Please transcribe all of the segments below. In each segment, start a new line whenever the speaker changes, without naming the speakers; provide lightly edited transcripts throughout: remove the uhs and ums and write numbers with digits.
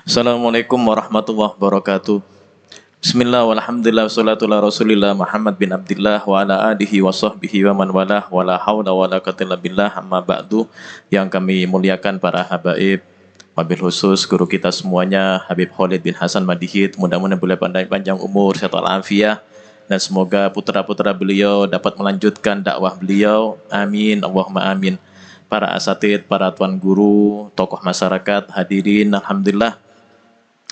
Assalamualaikum warahmatullahi wabarakatuh. Bismillah walhamdulillah wassalatu ala rasulillah Muhammad bin Abdullah wa ala alihi wa sahbihi wa man walah wa la hawla wa la quwwata illa billah amma ba'du. Yang kami muliakan para habaib, wabil khusus guru kita semuanya Habib Khalid bin Hasan Madihid, mudah-mudahan beliau pandai panjang umur, sehat walafiat, dan semoga putra-putra beliau dapat melanjutkan dakwah beliau. Amin Allahumma amin. Para asatid, para tuan guru, tokoh masyarakat, hadirin, alhamdulillah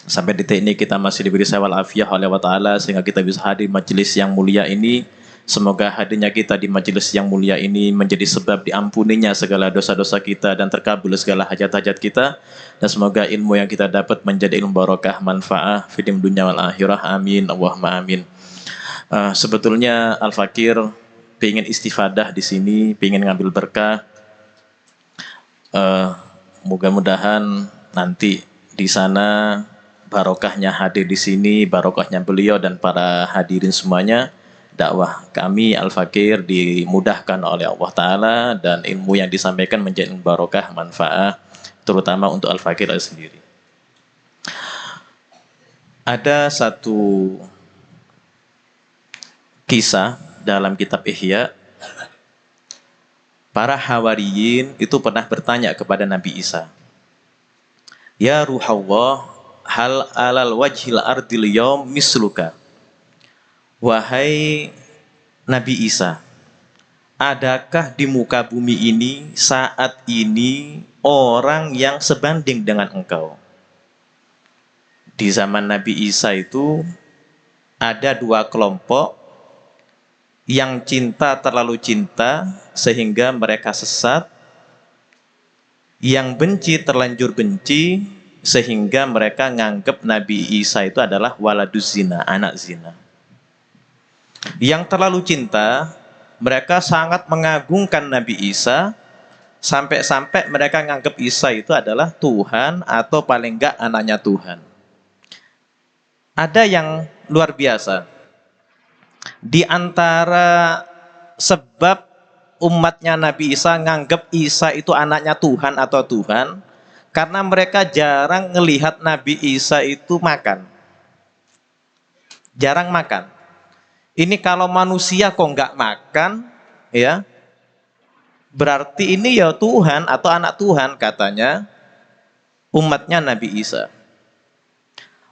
sampai detik ini kita masih diberi sehat walafiat oleh Allah Ta'ala sehingga kita bisa hadir majelis yang mulia ini. Semoga hadirnya kita di majelis yang mulia ini menjadi sebab diampuninya segala dosa-dosa kita dan terkabul segala hajat-hajat kita. Dan semoga ilmu yang kita dapat menjadi ilmu barokah, manfaah fidim dunia wal akhirah. Amin Allahumma amin. Sebetulnya Al-Fakir pengen istifadah di sini, pengen ngambil berkah. Mudah-mudahan nanti di sana barokahnya hadir di sini, barokahnya beliau dan para hadirin semuanya. Dakwah kami Al-Fakir dimudahkan oleh Allah Ta'ala dan ilmu yang disampaikan menjadi barokah, manfaat, terutama untuk Al-Fakir sendiri. Ada satu kisah dalam kitab Ihya. Para hawariyin itu pernah bertanya kepada Nabi Isa, "Ya Ruhallah, hal alal wajhil ardil yaum misluka." Wahai Nabi Isa, adakah di muka bumi ini saat ini orang yang sebanding dengan engkau? Di zaman Nabi Isa itu ada dua kelompok yang cinta terlalu cinta sehingga mereka sesat, yang benci terlanjur benci sehingga mereka nganggap Nabi Isa itu adalah waladuz zina, anak zina. Yang terlalu cinta, mereka sangat mengagungkan Nabi Isa, sampai-sampai mereka nganggap Isa itu adalah Tuhan atau paling enggak anaknya Tuhan. Ada yang luar biasa. Di antara sebab umatnya Nabi Isa nganggap Isa itu anaknya Tuhan atau Tuhan, karena mereka jarang ngelihat Nabi Isa itu makan. Jarang makan. Ini kalau manusia kok nggak makan, ya, berarti ini ya Tuhan atau anak Tuhan katanya umatnya Nabi Isa.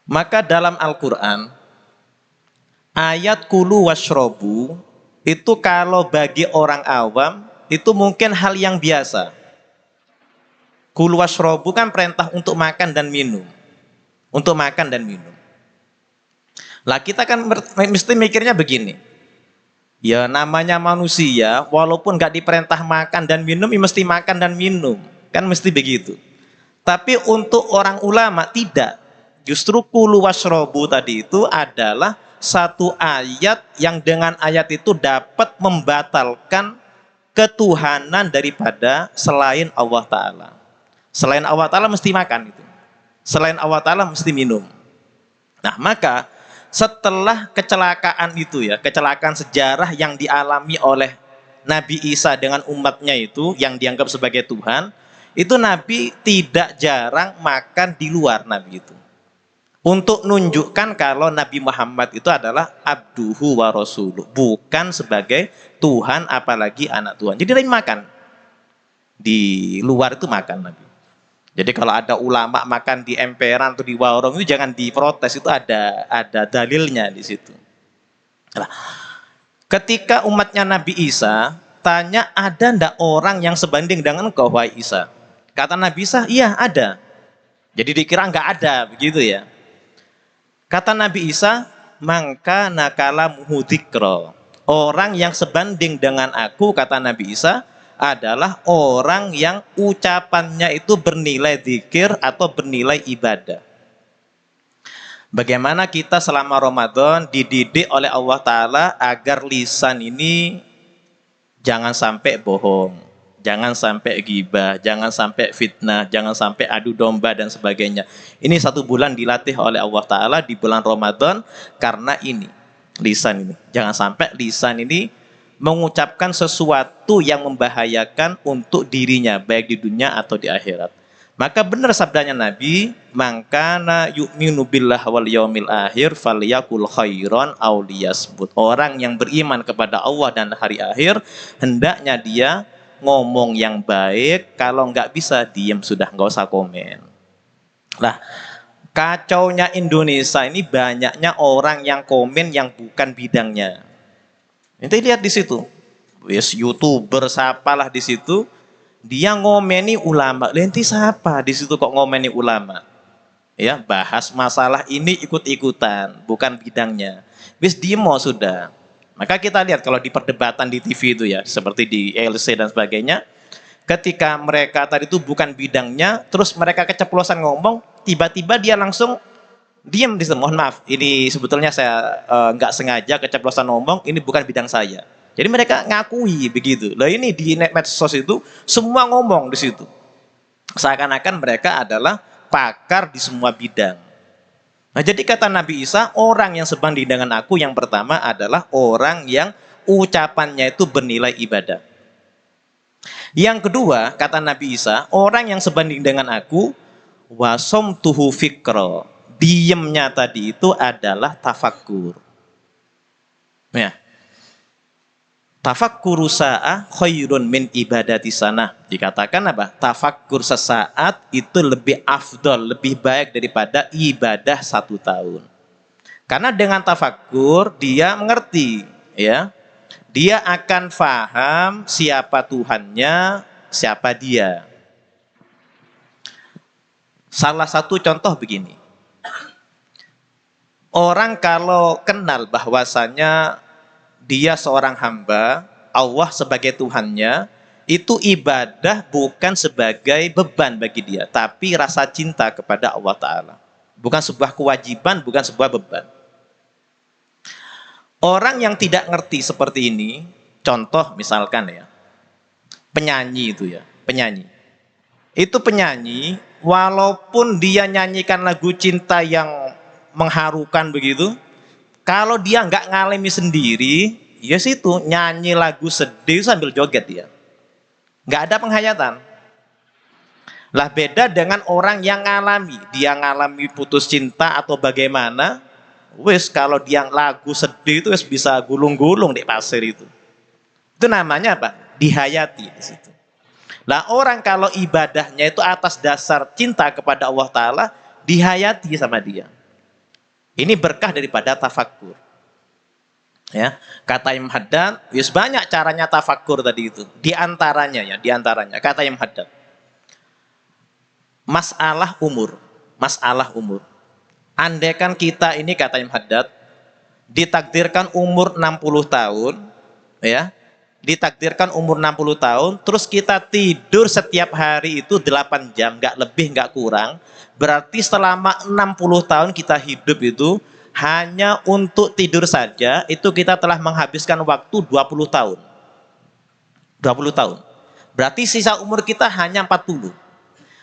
Maka dalam Al-Quran, ayat kulu washrobu itu kalau bagi orang awam itu mungkin hal yang biasa. Kulu washrobu kan perintah untuk makan dan minum. Untuk makan dan minum. Lah kita kan mesti mikirnya begini. Ya namanya manusia walaupun gak diperintah makan dan minum, ya mesti makan dan minum. Kan mesti begitu. Tapi untuk orang ulama tidak. Justru kulu washrobu tadi itu adalah satu ayat yang dengan ayat itu dapat membatalkan ketuhanan daripada selain Allah Ta'ala. Selain Allah Ta'ala mesti makan itu. Selain Allah Ta'ala mesti minum. Nah maka setelah kecelakaan itu ya, kecelakaan sejarah yang dialami oleh Nabi Isa dengan umatnya itu yang dianggap sebagai Tuhan, itu Nabi tidak jarang makan di luar Nabi itu. Untuk nunjukkan kalau Nabi Muhammad itu adalah abduhu wa rasuluh, bukan sebagai Tuhan apalagi anak Tuhan. Jadi Nabi makan. Di luar itu makan Nabi. Jadi kalau ada ulama makan di emperan atau di warung itu jangan diprotes, itu ada dalilnya di situ. Nah, ketika umatnya Nabi Isa tanya, ada ndak orang yang sebanding dengan engkau wahai Isa? Kata Nabi Isa, iya ada. Jadi dikira nggak ada begitu ya. Kata Nabi Isa, mangka nakala muhudikro. Orang yang sebanding dengan aku, kata Nabi Isa, adalah orang yang ucapannya itu bernilai zikir atau bernilai ibadah. Bagaimana kita selama Ramadan dididik oleh Allah Ta'ala agar lisan ini jangan sampai bohong, jangan sampai ghibah, jangan sampai fitnah, jangan sampai adu domba dan sebagainya. Ini 1 bulan dilatih oleh Allah Ta'ala di bulan Ramadan karena ini, lisan ini. Jangan sampai lisan ini mengucapkan sesuatu yang membahayakan untuk dirinya, baik di dunia atau di akhirat. Maka benar sabdanya Nabi, "Mangkana yu'minu billah wal yaumil akhir falyakul khairan aw liyasmut." Orang yang beriman kepada Allah dan hari akhir, hendaknya dia ngomong yang baik, kalau nggak bisa diam sudah, nggak usah komen. Lah, kacaunya Indonesia ini banyaknya orang yang komen yang bukan bidangnya. Nanti lihat di situ, wis YouTuber siapalah di situ, dia ngomeni ulama. Lenti siapa di situ kok ngomeni ulama? Ya, bahas masalah ini ikut-ikutan, bukan bidangnya. Wis demo sudah. Maka kita lihat kalau di perdebatan di TV itu ya, seperti di ELC dan sebagainya, ketika mereka tadi itu bukan bidangnya, terus mereka keceplosan ngomong, tiba-tiba dia langsung diam di situ. Mohon maaf, ini sebetulnya saya nggak sengaja keceplosan ngomong, ini bukan bidang saya. Jadi mereka ngakui begitu. Lah ini di medsos itu semua ngomong di situ. Seakan-akan mereka adalah pakar di semua bidang. Nah, jadi kata Nabi Isa, orang yang sebanding dengan aku yang pertama adalah orang yang ucapannya itu bernilai ibadah. Yang kedua, kata Nabi Isa, orang yang sebanding dengan aku wasomtuhu fikro. Diemnya tadi itu adalah tafakkur. Ya. Tafakkuru sa'ah khairun min ibadati sanah. Dikatakan apa? Tafakkur sesaat itu lebih afdol, lebih baik daripada ibadah 1 tahun. Karena dengan tafakkur dia mengerti, ya. Dia akan faham siapa Tuhannya, siapa dia. Salah satu contoh begini. Orang kalau kenal bahwasanya dia seorang hamba, Allah sebagai Tuhannya, itu ibadah bukan sebagai beban bagi dia, tapi rasa cinta kepada Allah Ta'ala. Bukan sebuah kewajiban, bukan sebuah beban. Orang yang tidak ngerti seperti ini, contoh misalkan ya, penyanyi itu ya, penyanyi. Itu penyanyi, walaupun dia nyanyikan lagu cinta yang mengharukan begitu, kalau dia nggak ngalami sendiri, ya situ nyanyi lagu sedih sambil joget dia. Nggak ada penghayatan. Lah beda dengan orang yang ngalami, dia ngalami putus cinta atau bagaimana, wis kalau dia lagu sedih itu wis bisa gulung-gulung di pasir itu. Itu namanya apa? Dihayati di situ. Lah orang kalau ibadahnya itu atas dasar cinta kepada Allah Ta'ala, dihayati sama dia. Ini berkah daripada tafakkur. Ya, kata Imam Haddad, yes, banyak caranya tafakkur tadi itu. Di antaranya kata Imam Haddad, masalah umur. Andaikan kita ini, kata Imam Haddad, ditakdirkan umur 60 tahun, ya. Ditakdirkan umur 60 tahun, terus kita tidur setiap hari itu 8 jam, nggak lebih, nggak kurang. Berarti selama 60 tahun kita hidup itu hanya untuk tidur saja, itu kita telah menghabiskan waktu 20 tahun. 20 tahun. Berarti sisa umur kita hanya 40.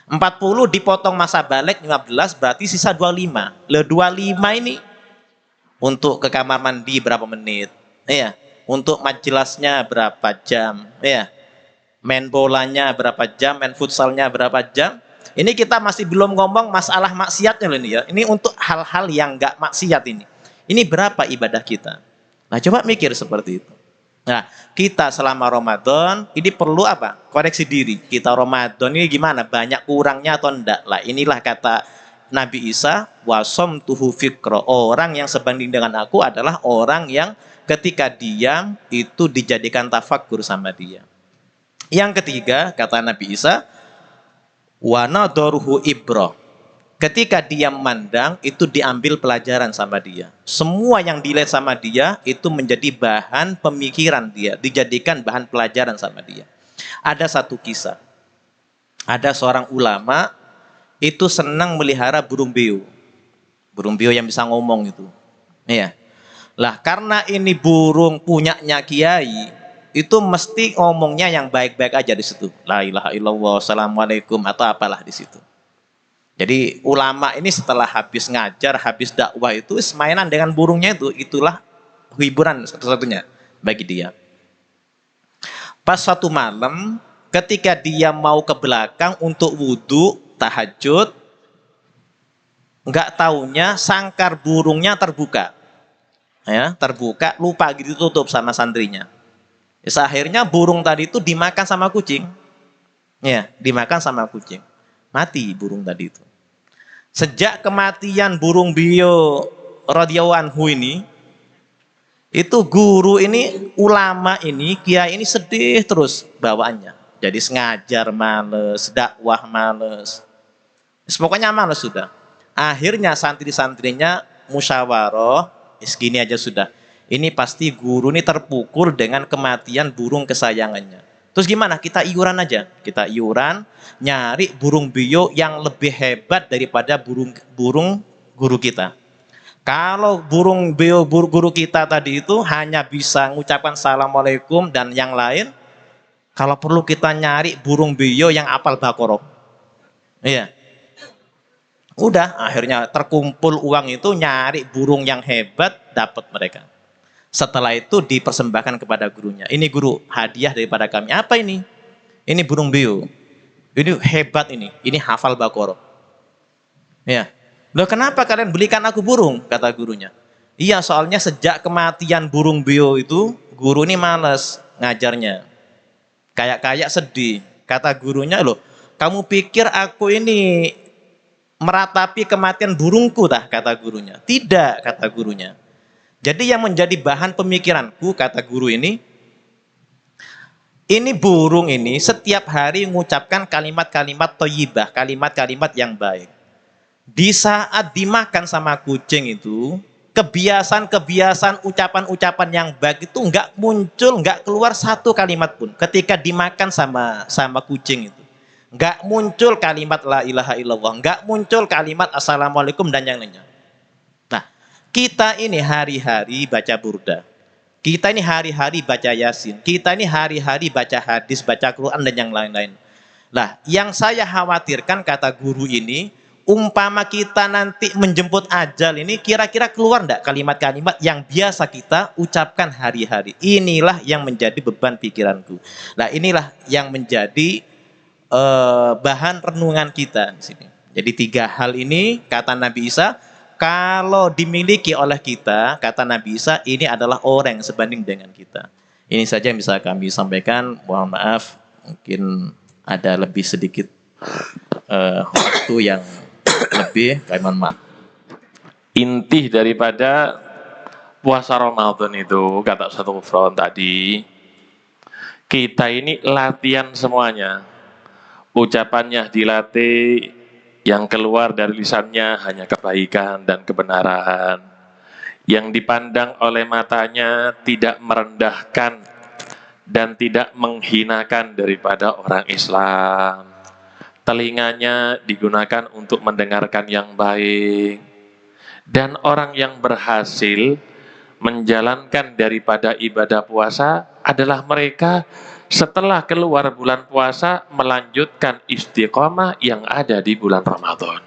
40 dipotong masa balik 15, berarti sisa 25. Le 25 ini untuk ke kamar mandi berapa menit? Iya. Untuk majelisnya berapa jam? Iya. Main bolanya berapa jam? Main futsalnya berapa jam? Ini kita masih belum ngomong masalah maksiatnya loh ini ya. Ini untuk hal-hal yang nggak maksiat ini. Ini berapa ibadah kita? Nah, coba mikir seperti itu. Nah, kita selama Ramadan ini perlu apa? Koreksi diri. Kita Ramadan ini gimana? Banyak kurangnya atau enggak? Lah, inilah kata Nabi Isa, wasomtuhu fikro. Orang yang sebanding dengan aku adalah orang yang ketika diam itu dijadikan tafakkur sama dia. Yang ketiga, kata Nabi Isa, wa nadharuhu ibrah. Ketika dia memandang itu diambil pelajaran sama dia. Semua yang dilihat sama dia itu menjadi bahan pemikiran dia, dijadikan bahan pelajaran sama dia. Ada satu kisah. Ada seorang ulama itu senang melihara burung beo. Burung beo yang bisa ngomong itu. Iya. Lah karena ini burung punyanya kiai, itu mesti ngomongnya yang baik-baik aja di situ. La ilaha illallah, assalamualaikum atau apalah di situ. Jadi ulama ini setelah habis ngajar, habis dakwah itu mainan dengan burungnya itu, itulah hiburan satu-satunya bagi dia. Pas suatu malam ketika dia mau ke belakang untuk wudhu, tahajud, nggak taunya sangkar burungnya terbuka. Ya, terbuka, lupa gitu tutup sama santrinya. Akhirnya burung tadi itu dimakan sama kucing. Ya, dimakan sama kucing. Mati burung tadi itu. Sejak kematian burung beo radhiyallahu anhu ini, itu guru ini, ulama ini, kiai ini sedih terus bawaannya. Jadi sengajar males, dakwah males. Pokoknya males sudah. Akhirnya santri-santrinya musyawarah, segini aja sudah. Ini pasti guru ini terpukul dengan kematian burung kesayangannya. Terus gimana? Kita iuran aja. Kita iuran, nyari burung beo yang lebih hebat daripada burung guru kita. Kalau burung beo guru kita tadi itu hanya bisa mengucapkan assalamualaikum dan yang lain, kalau perlu kita nyari burung beo yang apal Baqarah. Iya. Udah, akhirnya terkumpul uang itu nyari burung yang hebat, dapat mereka. Setelah itu dipersembahkan kepada gurunya. Ini guru, hadiah daripada kami. Apa ini? Ini burung beo. Ini hebat ini. Ini hafal Baqarah. Ya. Loh, kenapa kalian belikan aku burung? Kata gurunya. Iya, soalnya sejak kematian burung beo itu, guru ini malas ngajarnya. Kayak sedih. Kata gurunya, loh, kamu pikir aku ini meratapi kematian burungku tah? Kata gurunya. Tidak, kata gurunya. Jadi yang menjadi bahan pemikiranku, kata guru ini burung ini setiap hari mengucapkan kalimat-kalimat thayyibah, kalimat-kalimat yang baik. Di saat dimakan sama kucing itu, kebiasaan ucapan-ucapan yang baik itu nggak muncul, nggak keluar satu kalimat pun. Ketika dimakan sama kucing itu, nggak muncul kalimat la ilaha illallah, nggak muncul kalimat assalamualaikum dan yang lainnya. Nah, kita ini hari-hari baca burda, kita ini hari-hari baca yasin, kita ini hari-hari baca hadis, baca Quran dan yang lain-lain. Nah, yang saya khawatirkan, kata guru ini, umpama kita nanti menjemput ajal ini, kira-kira keluar enggak kalimat-kalimat yang biasa kita ucapkan hari-hari. Inilah yang menjadi beban pikiranku. Nah, inilah yang menjadi bahan renungan kita di sini. Jadi 3 hal ini, kata Nabi Isa, kalau dimiliki oleh kita, kata Nabi Isa, ini adalah orang yang sebanding dengan kita. Ini saja yang bisa kami sampaikan. Mohon maaf, mungkin ada lebih sedikit waktu yang lebih, kami mohon maaf.
Inti daripada puasa Ramadan itu, kata satu Gufron tadi, kita ini latihan semuanya. Ucapannya dilatih, yang keluar dari lisannya hanya kebaikan dan kebenaran. Yang dipandang oleh matanya tidak merendahkan dan tidak menghinakan daripada orang Islam. Telinganya digunakan untuk mendengarkan yang baik. Dan orang yang berhasil menjalankan daripada ibadah puasa adalah mereka setelah keluar bulan puasa melanjutkan istiqomah yang ada di bulan Ramadan.